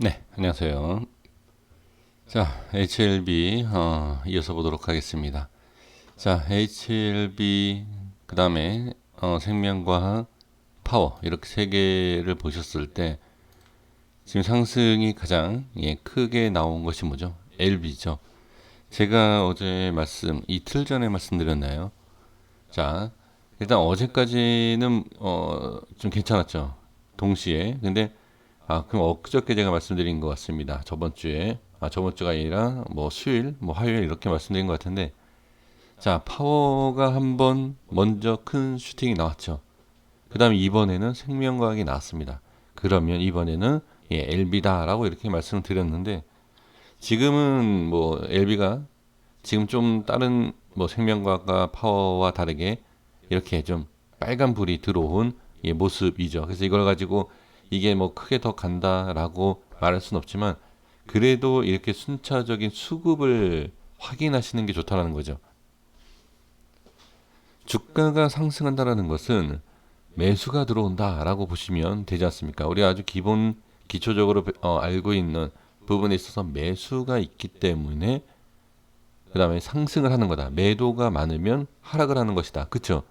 네, 안녕하세요. 자, HLB 이어서 보도록 하겠습니다. 자, HLB 그 다음에 생명과학, 파워 이렇게 세 개를 보셨을 때 지금 상승이 가장 크게 나온 것이 뭐죠? LB죠. 제가 어제 이틀 전에 말씀드렸나요? 자, 일단 어제까지는 좀 괜찮았죠. 동시에. 근데 그럼 엊그저께 제가 말씀드린 것 같습니다. 저번 주에. 저번 주가 아니라 뭐 수요일, 뭐 화요일 이렇게 말씀드린 것 같은데. 자, 파워가 한번 먼저 큰 슈팅이 나왔죠. 그 다음에 이번에는 생명과학이 나왔습니다. 그러면 이번에는 LB다라고 이렇게 말씀을 드렸는데, 지금은 뭐 LB가 지금 좀 다른 뭐 생명과학과 파워와 다르게 이렇게 좀 빨간 불이 들어온 모습이죠. 그래서 이걸 가지고 이게 뭐 크게 더 간다라고 말할 수는 없지만 그래도 이렇게 순차적인 수급을 확인하시는 게 좋다라는 거죠. 주가가 상승한다라는 것은 매수가 들어온다라고 보시면 되지 않습니까? 우리 아주 기초적으로 알고 있는 부분에 있어서 매수가 있기 때문에 그 다음에 상승을 하는 거다. 매도가 많으면 하락을 하는 것이다. 그쵸?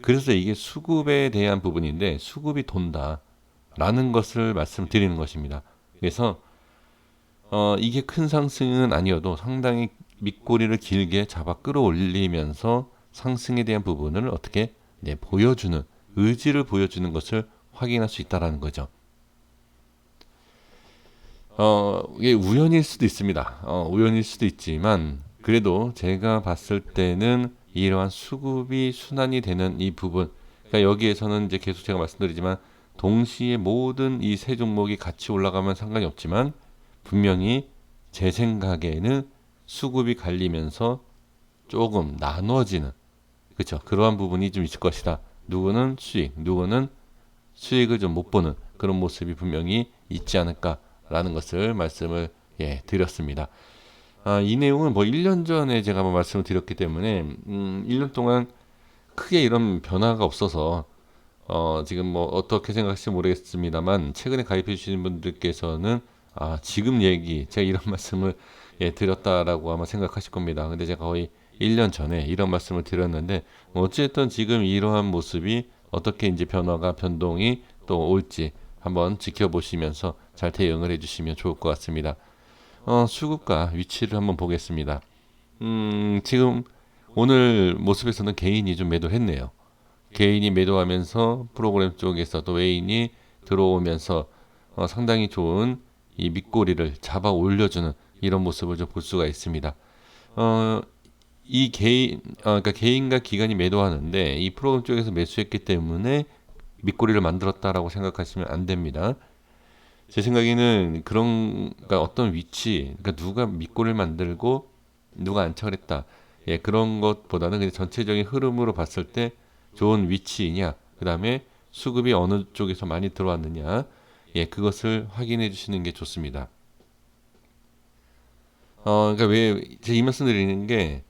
그래서 이게 수급에 대한 부분인데 수급이 돈다. 라는 것을 말씀드리는 것입니다. 그래서 이게 큰 상승은 아니어도 상당히 밑꼬리를 길게 잡아 끌어올리면서 상승에 대한 부분을 어떻게 보여주는 의지를 보여주는 것을 확인할 수 있다라는 거죠. 이게 우연일 수도 있습니다. 우연일 수도 있지만 그래도 제가 봤을 때는 이러한 수급이 순환이 되는 이 부분, 그러니까 여기에서는 이제 계속 제가 말씀드리지만 동시에 모든 이 세 종목이 같이 올라가면 상관이 없지만 분명히 제 생각에는 수급이 갈리면서 조금 나눠지는, 그렇죠? 그러한 부분이 좀 있을 것이다. 누구는 수익, 누구는 수익을 좀 못 보는 그런 모습이 분명히 있지 않을까라는 것을 말씀을 드렸습니다. 이 내용은 뭐 1년 전에 제가 한번 말씀을 드렸기 때문에 1년 동안 크게 이런 변화가 없어서 지금 뭐 어떻게 생각하실지 모르겠습니다만 최근에 가입해 주시는 분들께서는 지금 제가 이런 말씀을 드렸다라고 아마 생각하실 겁니다. 근데 제가 거의 1년 전에 이런 말씀을 드렸는데 어쨌든 지금 이러한 모습이 어떻게 이제 변동이 또 올지 한번 지켜보시면서 잘 대응을 해주시면 좋을 것 같습니다. 수급과 위치를 한번 보겠습니다. 지금 오늘 모습에서는 개인이 좀 매도했네요. 개인이 매도하면서 프로그램 쪽에서 또 외인이 들어오면서 상당히 좋은 이 밑꼬리를 잡아 올려주는 이런 모습을 좀 볼 수가 있습니다. 어, 이 그러니까 개인과 기관이 매도하는데 이 프로그램 쪽에서 매수했기 때문에 밑꼬리를 만들었다라고 생각하시면 안 됩니다. 제 생각에는 그러니까 어떤 위치, 그러니까 누가 밑골을 만들고 누가 안착을 했다. 그런 것보다는 그냥 전체적인 흐름으로 봤을 때 좋은 위치이냐, 그 다음에 수급이 어느 쪽에서 많이 들어왔느냐, 그것을 확인해 주시는 게 좋습니다. 그러니까 왜 제가 이 말씀 드리는 게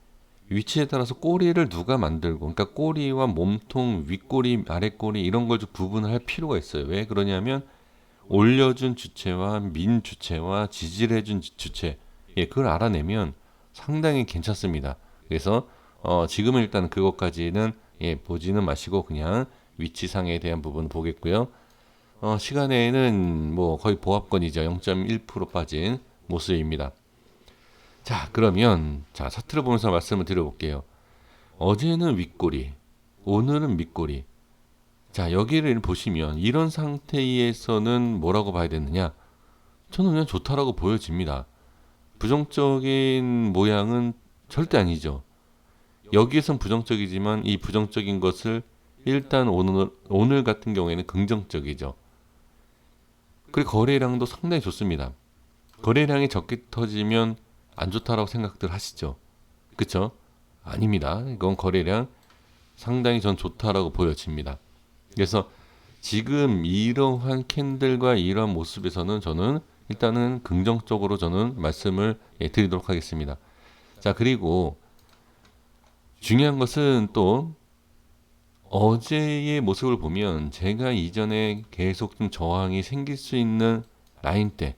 위치에 따라서 꼬리를 누가 만들고, 그러니까 꼬리와 몸통, 윗꼬리, 아랫꼬리 이런 걸 좀 구분을 할 필요가 있어요. 왜 그러냐면 올려준 주체와 민 주체와 지지해준 주체, 그걸 알아내면 상당히 괜찮습니다. 그래서 지금은 일단 그것까지는 보지는 마시고 그냥 위치상에 대한 부분 보겠고요. 시간에는 뭐 거의 보합권이죠. 0.1% 빠진 모습입니다. 자, 그러면 차트를 보면서 말씀을 드려볼게요. 어제는 윗꼬리, 오늘은 밑꼬리. 자, 여기를 보시면 이런 상태에서는 뭐라고 봐야 되느냐? 저는 그냥 좋다라고 보여집니다. 부정적인 모양은 절대 아니죠. 여기에선 부정적이지만 이 부정적인 것을 일단 오늘 같은 경우에는 긍정적이죠. 그리고 거래량도 상당히 좋습니다. 거래량이 적게 터지면 안 좋다라고 생각들 하시죠. 그쵸? 아닙니다. 이건 거래량 상당히 전 좋다라고 보여집니다. 그래서 지금 이러한 캔들과 이러한 모습에서는 저는 일단은 긍정적으로 저는 말씀을 드리도록 하겠습니다. 자, 그리고 중요한 것은 또 어제의 모습을 보면 제가 이전에 계속 좀 저항이 생길 수 있는 라인대,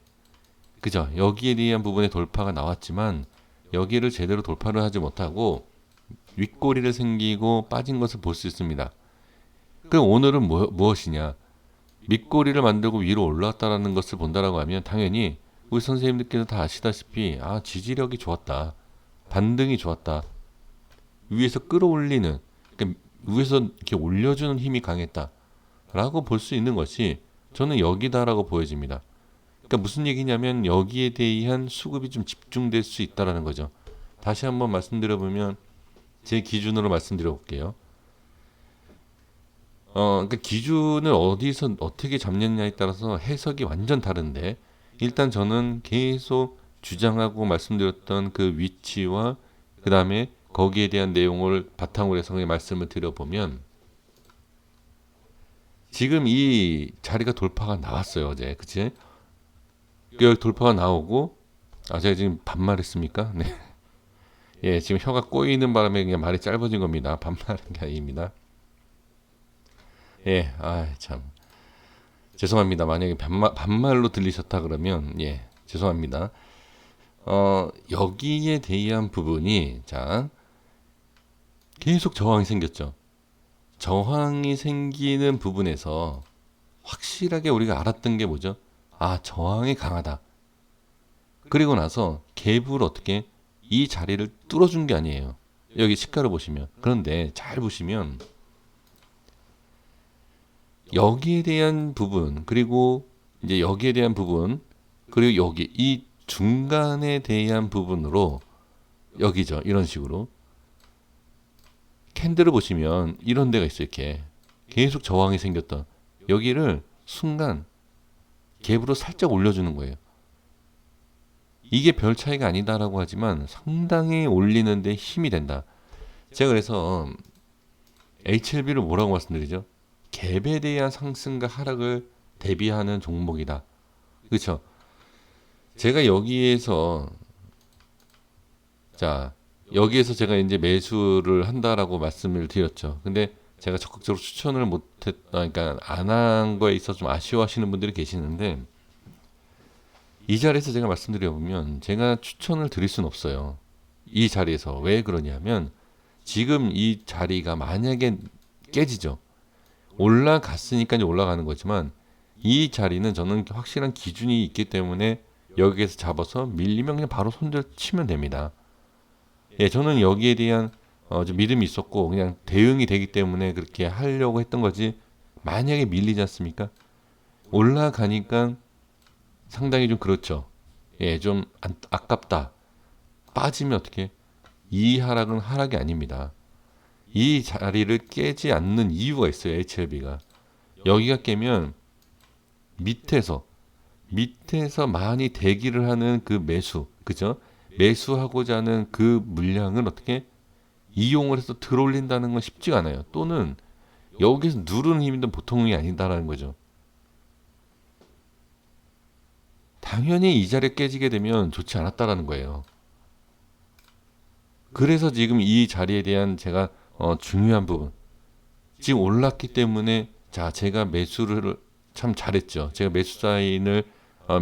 그죠? 여기에 대한 부분에 돌파가 나왔지만 여기를 제대로 돌파를 하지 못하고 윗꼬리를 생기고 빠진 것을 볼 수 있습니다. 그럼 오늘은 무엇이냐? 밑꼬리를 만들고 위로 올라왔다라는 것을 본다라고 하면 당연히 우리 선생님들께서 다 아시다시피 지지력이 좋았다. 반등이 좋았다. 위에서 끌어올리는, 그러니까 위에서 이렇게 올려주는 힘이 강했다. 라고 볼 수 있는 것이 저는 여기다라고 보여집니다. 그러니까 무슨 얘기냐면 여기에 대한 수급이 좀 집중될 수 있다라는 거죠. 다시 한번 말씀드려보면 제 기준으로 말씀드려 볼게요. 그러니까 기준을 어디서 어떻게 잡느냐에 따라서 해석이 완전 다른데 일단 저는 계속 주장하고 말씀드렸던 그 위치와 그 다음에 거기에 대한 내용을 바탕으로 해서 말씀을 드려보면 지금 이 자리가 돌파가 나왔어요. 어제 그치? 여기 돌파가 나오고 제가 지금 반말했습니까? 네. 예, 지금 혀가 꼬이는 바람에 그냥 말이 짧아진 겁니다. 반말한 게 아닙니다. 예, 참 죄송합니다. 만약에 반말로 들리셨다 그러면 예, 죄송합니다. 여기에 대한 부분이 자 계속 저항이 생겼죠. 저항이 생기는 부분에서 확실하게 우리가 알았던 게 뭐죠? 저항이 강하다. 그리고 나서 갭을 어떻게 이 자리를 뚫어준 게 아니에요. 여기 시가를 보시면. 그런데 잘 보시면 여기에 대한 부분 그리고 이제 여기에 대한 부분 그리고 여기 이 중간에 대한 부분으로 여기죠. 이런 식으로 캔들을 보시면 이런 데가 있어요. 이렇게 계속 저항이 생겼던 여기를 순간 갭으로 살짝 올려주는 거예요. 이게 별 차이가 아니다라고 하지만 상당히 올리는데 힘이 된다. 제가 그래서 HLB를 뭐라고 말씀드리죠? 갭에 대한 상승과 하락을 대비하는 종목이다. 그렇죠? 제가 여기에서 여기에서 제가 이제 매수를 한다라고 말씀을 드렸죠. 근데 제가 적극적으로 추천을 그러니까 안 한 거에 있어서 좀 아쉬워하시는 분들이 계시는데 이 자리에서 제가 말씀드려보면 제가 추천을 드릴 수는 없어요. 이 자리에서 왜 그러냐면 지금 이 자리가 만약에 깨지죠. 올라갔으니까 이제 올라가는 거지만 이 자리는 저는 확실한 기준이 있기 때문에 여기에서 잡아서 밀리면 그냥 바로 손절 치면 됩니다. 예, 저는 여기에 대한 좀 믿음이 있었고 그냥 대응이 되기 때문에 그렇게 하려고 했던 거지. 만약에 밀리지 않습니까? 올라가니까 상당히 좀 그렇죠. 예, 좀 아깝다. 빠지면 어떻게? 이 하락은 하락이 아닙니다. 이 자리를 깨지 않는 이유가 있어요. HLB가. 여기가 깨면 밑에서 많이 대기를 하는 그 매수, 그죠? 매수하고자 하는 그 물량을 어떻게 이용을 해서 들어올린다는 건 쉽지가 않아요. 또는 여기서 누르는 힘이 보통이 아니다라는 거죠. 당연히 이 자리에 깨지게 되면 좋지 않았다라는 거예요. 그래서 지금 이 자리에 대한 제가 중요한 부분 지금 올랐기 때문에 제가 매수를 참 잘했죠. 제가 매수 사인을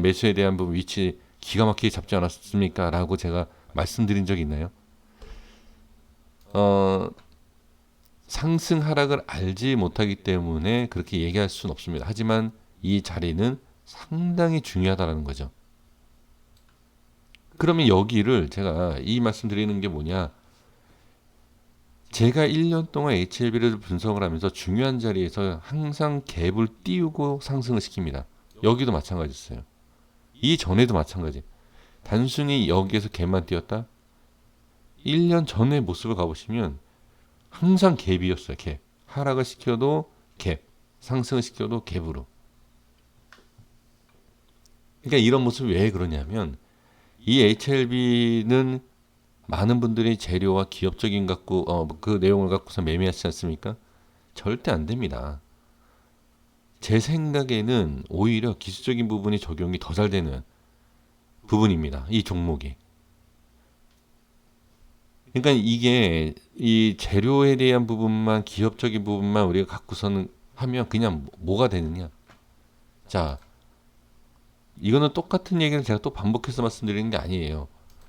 매수에 대한 부분 위치 기가 막히게 잡지 않았습니까? 라고 제가 말씀드린 적이 있나요? 상승 하락을 알지 못하기 때문에 그렇게 얘기할 수는 없습니다. 하지만 이 자리는 상당히 중요하다는 거죠. 그러면 여기를 제가 이 말씀 드리는 게 뭐냐? 제가 1년 동안 HLB를 분석을 하면서 중요한 자리에서 항상 갭을 띄우고 상승을 시킵니다. 여기도 마찬가지였어요. 이 전에도 마찬가지. 단순히 여기에서 갭만 띄웠다? 1년 전의 모습을 가보시면 항상 갭이었어요. 갭. 하락을 시켜도 갭. 상승을 시켜도 갭으로. 그러니까 이런 모습이 왜 그러냐면 이 HLB는 많은 분들이 재료와 기업적인 그 내용을 갖고서 매매하지 않습니까? 절대 안 됩니다. 제 생각에는 오히려 기술적인 부분이 적용이 더 잘 되는 부분입니다. 이 종목이. 그러니까 이게 이 재료에 대한 부분만 기업적인 부분만 우리가 갖고서는 하면 그냥 뭐가 되느냐? 자, 이거는 똑같은 얘기를 제가 또 반복해서 말씀드리는 게 아니에요.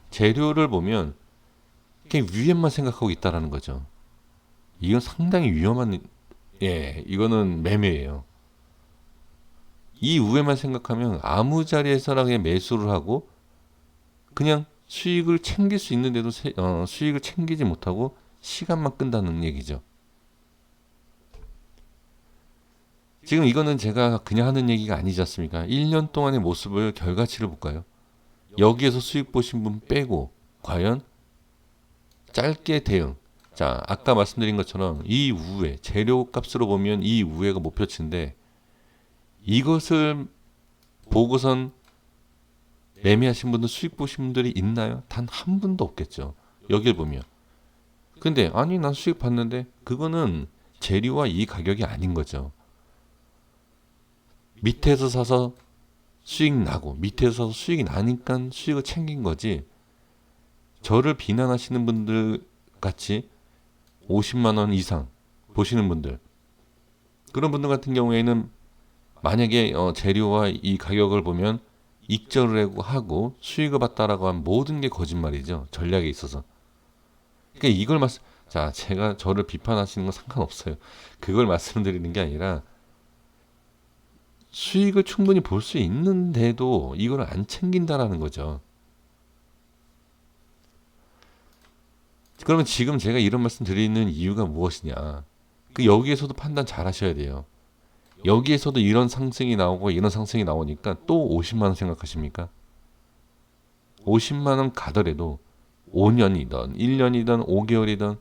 재료를 보면 그냥 위에만 생각하고 있다라는 거죠. 이건 상당히 위험한, 예, 이거는 매매예요. 이 위에만 생각하면 아무 자리에서나 그냥 매수를 하고 그냥 수익을 챙길 수 있는데도 수익을 챙기지 못하고 시간만 끈다는 얘기죠. 지금 이거는 제가 그냥 하는 얘기가 아니지 않습니까? 1년 동안의 모습을 결과치를 볼까요? 여기에서 수익 보신 분 빼고 과연 짧게 대응. 자, 아까 말씀드린 것처럼 이 우회, 재료 값으로 보면 이 우회가 목표치인데 이것을 보고선 매매하신 분들 수익 보신 분들이 있나요? 단 한 분도 없겠죠. 여길 보면. 근데 아니 난 수익 봤는데 그거는 재료와 이 가격이 아닌 거죠. 밑에서 사서 수익 나고 밑에서 사서 수익이 나니까 수익을 챙긴 거지. 저를 비난하시는 분들 같이 50만 원 이상 보시는 분들 그런 분들 같은 경우에는 만약에 재료와 이 가격을 보면 익절을 하고 수익을 봤다라고 하면 모든 게 거짓말이죠. 전략에 있어서. 그러니까 이걸 자, 제가 저를 비판하시는 건 상관없어요. 그걸 말씀드리는 게 아니라 수익을 충분히 볼 수 있는데도 이걸 안 챙긴다라는 거죠. 그러면 지금 제가 이런 말씀 드리는 이유가 무엇이냐? 그 여기에서도 판단 잘 하셔야 돼요. 여기에서도 이런 상승이 나오고 이런 상승이 나오니까 또 50만 원 생각하십니까? 50만 원 가더라도 5년이든 1년이든 5개월이든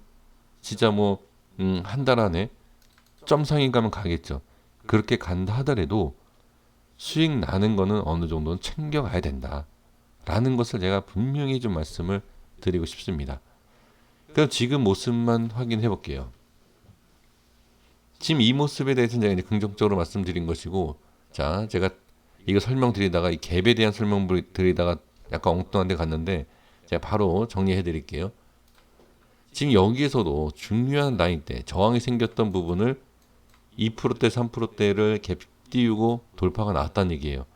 진짜 뭐 한 달 안에 점상인 가면 가겠죠. 그렇게 간다 하더라도 수익 나는 거는 어느 정도는 챙겨가야 된다. 라는 것을 제가 분명히 좀 말씀을 드리고 싶습니다. 그럼 지금 모습만 확인해 볼게요. 지금 이 모습에 대해서는 제가 이제 긍정적으로 말씀드린 것이고, 자, 제가 이거 설명드리다가 이 갭에 대한 설명을 드리다가 약간 엉뚱한 데 갔는데, 제가 바로 정리해 드릴게요. 지금 여기에서도 중요한 라인대, 저항이 생겼던 부분을 2%대, 3%대를 갭 띄우고 돌파가 나왔다는 얘기예요.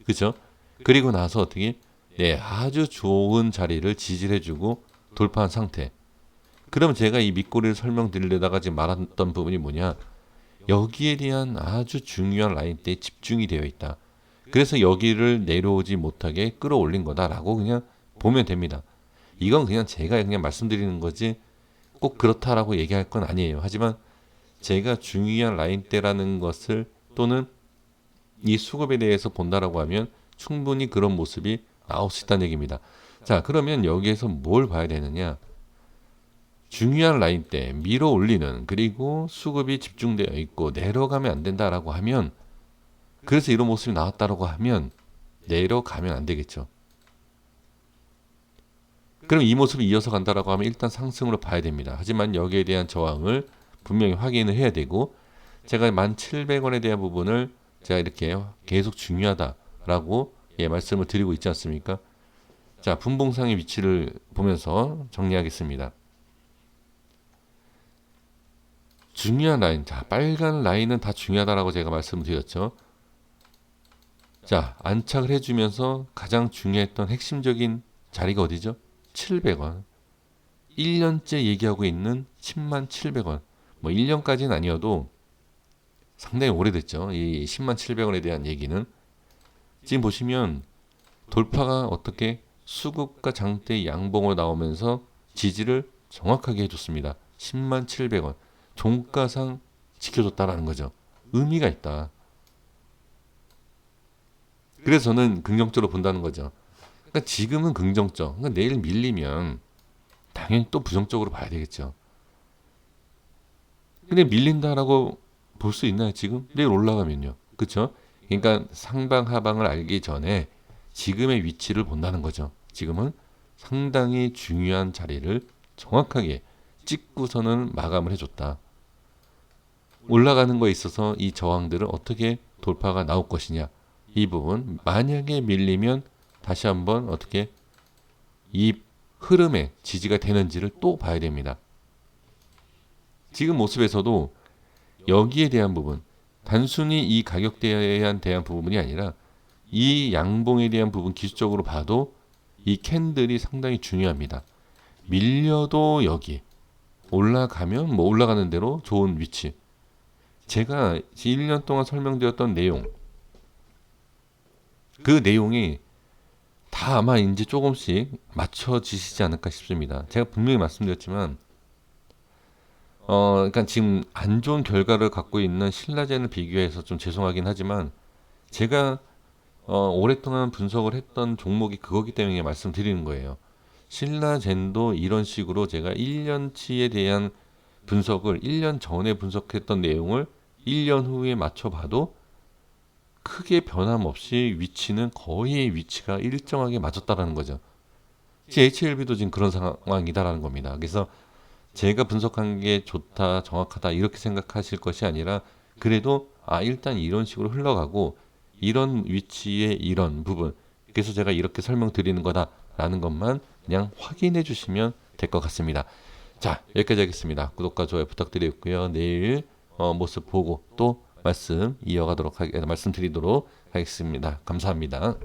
그죠? 그리고 나서 어떻게, 네, 아주 좋은 자리를 지지해주고 돌파한 상태. 그럼 제가 이 밑꼬리를 설명드리려다가 지금 말했던 부분이 뭐냐? 여기에 대한 아주 중요한 라인대에 집중이 되어 있다. 그래서 여기를 내려오지 못하게 끌어올린 거다라고 그냥 보면 됩니다. 이건 그냥 제가 그냥 말씀드리는 거지 꼭 그렇다라고 얘기할 건 아니에요. 하지만 제가 중요한 라인대라는 것을 또는 이 수급에 대해서 본다라고 하면 충분히 그런 모습이 나올 수 있다는 얘기입니다. 자, 그러면 여기에서 뭘 봐야 되느냐? 중요한 라인대 밀어 올리는 그리고 수급이 집중되어 있고 내려가면 안 된다라고 하면 그래서 이런 모습이 나왔다라고 하면 내려가면 안 되겠죠. 그럼 이 모습이 이어서 간다라고 하면 일단 상승으로 봐야 됩니다. 하지만 여기에 대한 저항을 분명히 확인을 해야 되고 제가 1,700원에 대한 부분을 제가 이렇게 계속 중요하다라고 말씀을 드리고 있지 않습니까? 자, 분봉상의 위치를 보면서 정리하겠습니다. 중요한 라인, 자, 빨간 라인은 다 중요하다라고 제가 말씀드렸죠. 자, 안착을 해주면서 가장 중요했던 핵심적인 자리가 어디죠? 700원. 1년째 얘기하고 있는 10만 700원. 뭐 1년까지는 아니어도 상당히 오래됐죠. 이 10만 700원에 대한 얘기는. 지금 보시면 돌파가 어떻게 수급과 장대 양봉으로 나오면서 지지를 정확하게 해줬습니다. 10만 700원. 종가상 지켜줬다라는 거죠. 의미가 있다. 그래서 저는 긍정적으로 본다는 거죠. 그러니까 지금은 긍정적. 그러니까 내일 밀리면 당연히 또 부정적으로 봐야 되겠죠. 근데 밀린다라고 볼 수 있나요, 지금? 내일 올라가면요. 그렇죠? 그러니까 상방 하방을 알기 전에 지금의 위치를 본다는 거죠. 지금은 상당히 중요한 자리를 정확하게 찍고서는 마감을 해줬다. 올라가는 거에 있어서 이 저항들은 어떻게 돌파가 나올 것이냐. 이 부분 만약에 밀리면 다시 한번 어떻게 이 흐름에 지지가 되는지를 또 봐야 됩니다. 지금 모습에서도 여기에 대한 부분 단순히 이 가격대에 대한 부분이 아니라 이 양봉에 대한 부분 기술적으로 봐도 이 캔들이 상당히 중요합니다. 밀려도 여기 올라가면 뭐 올라가는 대로 좋은 위치. 제가 1년 동안 설명드렸던 내용, 그 내용이 다 아마 이제 조금씩 맞춰지시지 않을까 싶습니다. 제가 분명히 말씀드렸지만, 그러니까 지금 안 좋은 결과를 갖고 있는 신라젠을 비교해서 좀 죄송하긴 하지만, 제가 오랫동안 분석을 했던 종목이 그거기 때문에 말씀드리는 거예요. 신라젠도 이런 식으로 제가 1년치에 대한 분석을 1년 전에 분석했던 내용을 1년 후에 맞춰봐도 크게 변함없이 위치는 거의 위치가 일정하게 맞았다라는 거죠. HLB도 지금 그런 상황이다라는 겁니다. 그래서 제가 분석한 게 좋다, 정확하다 이렇게 생각하실 것이 아니라 그래도 일단 이런 식으로 흘러가고 이런 위치의 이런 부분 그래서 제가 이렇게 설명드리는 거다라는 것만 그냥 확인해 주시면 될 것 같습니다. 자, 여기까지 하겠습니다. 구독과 좋아요 부탁드리고요. 내일 모습 보고 또 말씀드리도록 하겠습니다. 감사합니다.